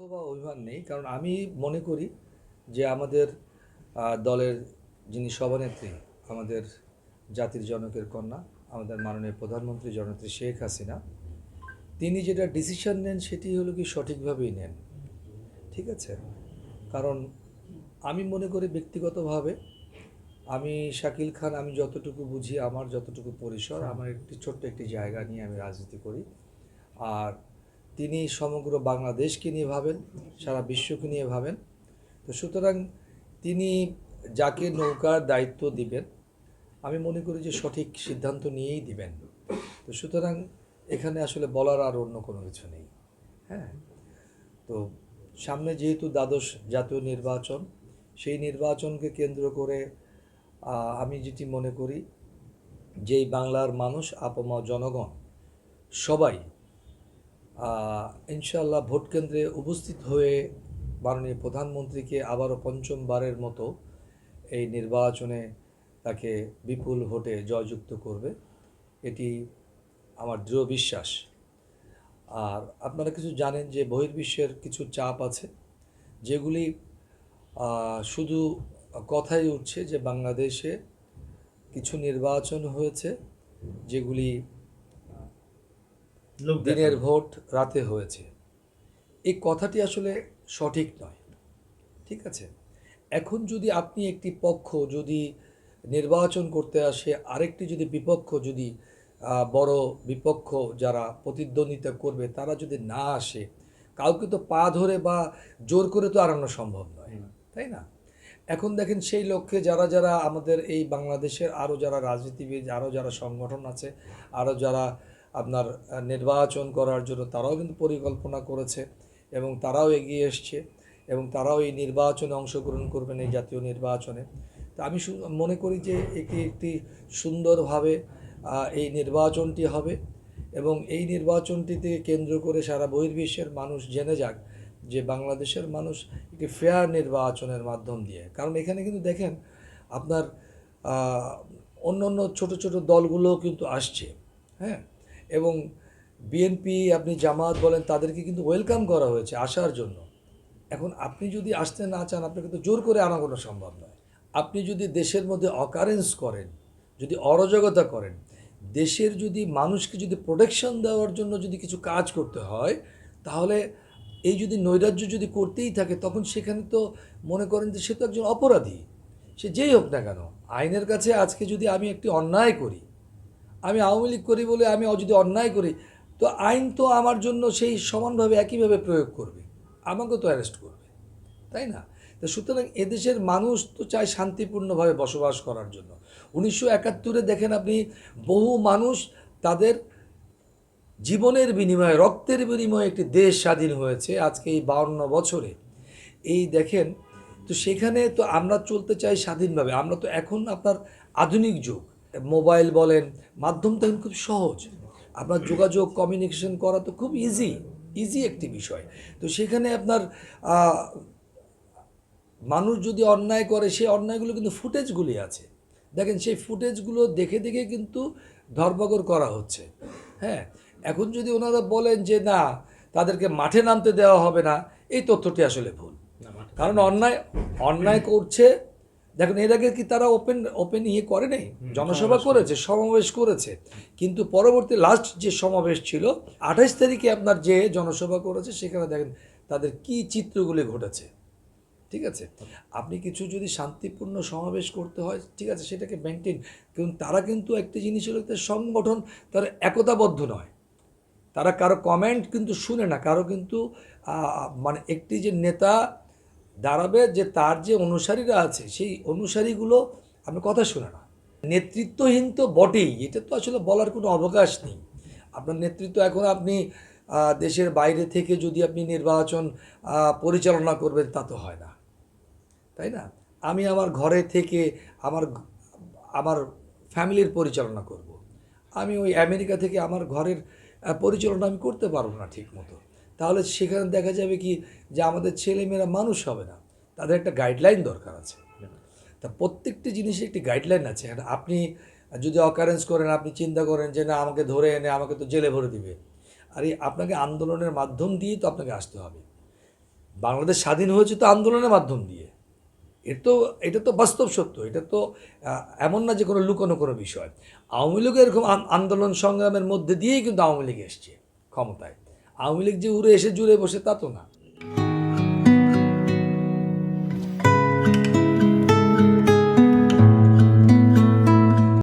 বা অভিমান নেই, কারণ আমি মনে করি যে আমাদের দলের যিনি সভানেত্রী, আমাদের জাতির জনকের কন্যা, আমাদের মাননীয় প্রধানমন্ত্রী জননেত্রী শেখ হাসিনা, তিনি যেটা ডিসিশন নেন সেটি হলো কি সঠিকভাবেই নেন। ঠিক আছে? কারণ আমি মনে করি ব্যক্তিগতভাবে, আমি শাকিল খান, আমি যতটুকু বুঝি, আমার যতটুকু পরিসর, আমার একটি ছোট্ট একটি জায়গা নিয়ে আমি রাজনীতি করি। আর তিনি সমগ্র বাংলাদেশকে নিয়ে ভাবেন, সারা বিশ্বকে নিয়ে ভাবেন। তো সুতরাং তিনি যাকে নৌকার দায়িত্ব দিবেন, আমি মনে করি যে সঠিক সিদ্ধান্ত নিয়েই দিবেন। তো সুতরাং এখানে আসলে বলার আর অন্য কোনো কিছু নেই। হ্যাঁ, তো সামনে যেহেতু দ্বাদশ জাতীয় নির্বাচন, সেই নির্বাচনকে কেন্দ্র করে আমি যেটি মনে করি, যেই বাংলার মানুষ, আপামর জনগণ সবাই ইনশাআল্লাহ ভোট কেন্দ্রে উপস্থিত হয়ে মাননীয় প্রধানমন্ত্রীকে আবারও পঞ্চমবারের মতো এই নির্বাচনে তাকে বিপুল ভোটে জয়যুক্ত করবে, এটি আমার দৃঢ় বিশ্বাস। আর আপনারা কিছু জানেন যে বহির্বিশ্বের কিছু চাপ আছে, যেগুলি শুধু কথাই উঠছে যে বাংলাদেশে কিছু নির্বাচন হয়েছে যেগুলি দিনের ভোট রাতে হয়েছে। এই কথাটি আসলে সঠিক নয়। ঠিক আছে? এখন যদি আপনি একটি পক্ষ যদি নির্বাচন করতে আসে, আরেকটি যদি বিপক্ষ যদি বড় বিপক্ষ যারা প্রতিদ্বন্দ্বিতা করবে তারা যদি না আসে, কাউকে তো পা ধরে বা জোর করে তো আনানো সম্ভব নয়, তাই না? এখন দেখেন, সেই লক্ষ্যে যারা যারা আমাদের এই বাংলাদেশের আরও যারা রাজনীতিবিদ, আরও যারা সংগঠন আছে, আরও যারা আপনার নির্বাচন করার জন্য তারাও কিন্তু পরিকল্পনা করেছে এবং তারাও এগিয়ে এসছে এবং তারাও এই নির্বাচনে অংশগ্রহণ করবেন, এই জাতীয় নির্বাচনে। তো আমি মনে করি যে এটি একটি সুন্দরভাবে এই নির্বাচনটি হবে এবং এই নির্বাচনটিতে কেন্দ্র করে সারা বহির্বিশ্বের মানুষ জেনে যাক যে বাংলাদেশের মানুষ একটি ফেয়ার নির্বাচনের মাধ্যম দিয়ে, কারণ এখানে কিন্তু দেখেন আপনার অন্য অন্য ছোটো ছোটো দলগুলোও কিন্তু আসছে। হ্যাঁ, এবং বিএনপি, আপনি জামাত বলেন, তাদেরকে কিন্তু ওয়েলকাম করা হয়েছে আসার জন্য। এখন আপনি যদি আসতে না চান, আপনাকে তো জোর করে আনা কোনো সম্ভব নয়। আপনি যদি দেশের মধ্যে অকারেন্স করেন, যদি অরাজকতা করেন, দেশের যদি মানুষকে যদি প্রোটেকশন দেওয়ার জন্য যদি কিছু কাজ করতে হয়, তাহলে এই যদি নৈরাজ্য যদি করতেই থাকে, তখন সেখানে তো মনে করেন যে সে তো একজন অপরাধী, সে যেই হোক না কেন। আইনের কাছে আজকে যদি আমি একটি অন্যায় করি, আমি আওয়ামী লীগ করি বলে আমি যদি অন্যায় করি, তো আইন তো আমার জন্য সেই সমানভাবে একইভাবে প্রয়োগ করবে, আমাকেও তো অ্যারেস্ট করবে, তাই না? তো সুতরাং এদেশের মানুষ তো চায় শান্তিপূর্ণভাবে বসবাস করার জন্য। 1971-এ দেখেন আপনি, বহু মানুষ তাদের জীবনের বিনিময়ে, রক্তের বিনিময়ে একটি দেশ স্বাধীন হয়েছে আজকে এই 52 বছরে। এই দেখেন, তো সেখানে তো আমরা চলতে চাই স্বাধীনভাবে। আমরা তো এখন আপনার আধুনিক যুগ, মোবাইল বলেন, মাধ্যম তো এখন খুব সহজ, আপনার যোগাযোগ কমিউনিকেশন করা তো খুব ইজি একটি বিষয়। তো সেখানে আপনার মানুষ যদি অন্যায় করে, সেই অন্যায়গুলো কিন্তু ফুটেজগুলি আছে, দেখেন সেই ফুটেজগুলো দেখে দেখে কিন্তু ধরপাকড় করা হচ্ছে। হ্যাঁ, এখন যদি ওনারা বলেন যে না, তাদেরকে মাঠে নামতে দেওয়া হবে না, এই তথ্যটি আসলে ভুল। কারণ অন্যায় অন্যায় করছে। দেখুন, এর আগে কি তারা ওপেন করে নেই, জনসভা করেছে, সমাবেশ করেছে, কিন্তু পরবর্তী লাস্ট যে সমাবেশ ছিল 28 তারিখে আপনার যে জনসভা করেছে, সেখানে দেখেন তাদের কি চিত্রগুলি ঘটেছে। ঠিক আছে, আপনি কিছু যদি শান্তিপূর্ণ সমাবেশ করতে হয়, ঠিক আছে, সেটাকে মেনটেন, কিন্তু তারা কিন্তু একটি জিনিস হলো, সংগঠন তারা একতাবদ্ধ নয়, তারা কারো কমেন্ট কিন্তু শুনে না, কারো কিন্তু মানে একটি যে নেতা দাঁড়াবে, যে তার যে অনুসারীরা আছে, সেই অনুসারীগুলো আপনার কথা শুনে না। নেতৃত্বহীন তো বটেই, এটা তো আসলে বলার কোনো অবকাশ নেই। আপনার নেতৃত্ব এখন আপনি দেশের বাইরে থেকে যদি আপনি নির্বাচন পরিচালনা করবেন, তা তো হয় না, তাই না? আমি আমার ঘরে থেকে আমার আমার ফ্যামিলির পরিচালনা করব। আমি ওই আমেরিকা থেকে আমার ঘরের পরিচালনা আমি করতে পারবো না ঠিক মতো। তাহলে সেখানে দেখা যাবে কি, যে আমাদের ছেলেমেয়েরা মানুষ হবে না, তাদের একটা গাইডলাইন দরকার আছে। তা প্রত্যেকটি জিনিসের একটি গাইডলাইন আছে। আর আপনি যদি অকারেন্স করেন, আপনি চিন্তা করেন যে না, আমাকে ধরে এনে আমাকে তো জেলে ভরে দিবে। আর এই আপনাকে আন্দোলনের মাধ্যম দিয়েই তো আপনাকে আসতে হবে। বাংলাদেশ স্বাধীন হয়েছে তো আন্দোলনের মাধ্যম দিয়ে। এটা তো বাস্তব সত্য। এটা তো এমন না যে কোনো লুকোনো কোনো বিষয়। আওয়ামী লীগ এরকম আন্দোলন সংগ্রামের মধ্যে দিয়েই কিন্তু আওয়ামী লীগ এসছে ক্ষমতায়। আওয়ামী লীগ যে উড়ে এসে জুড়ে বসে তা তো না।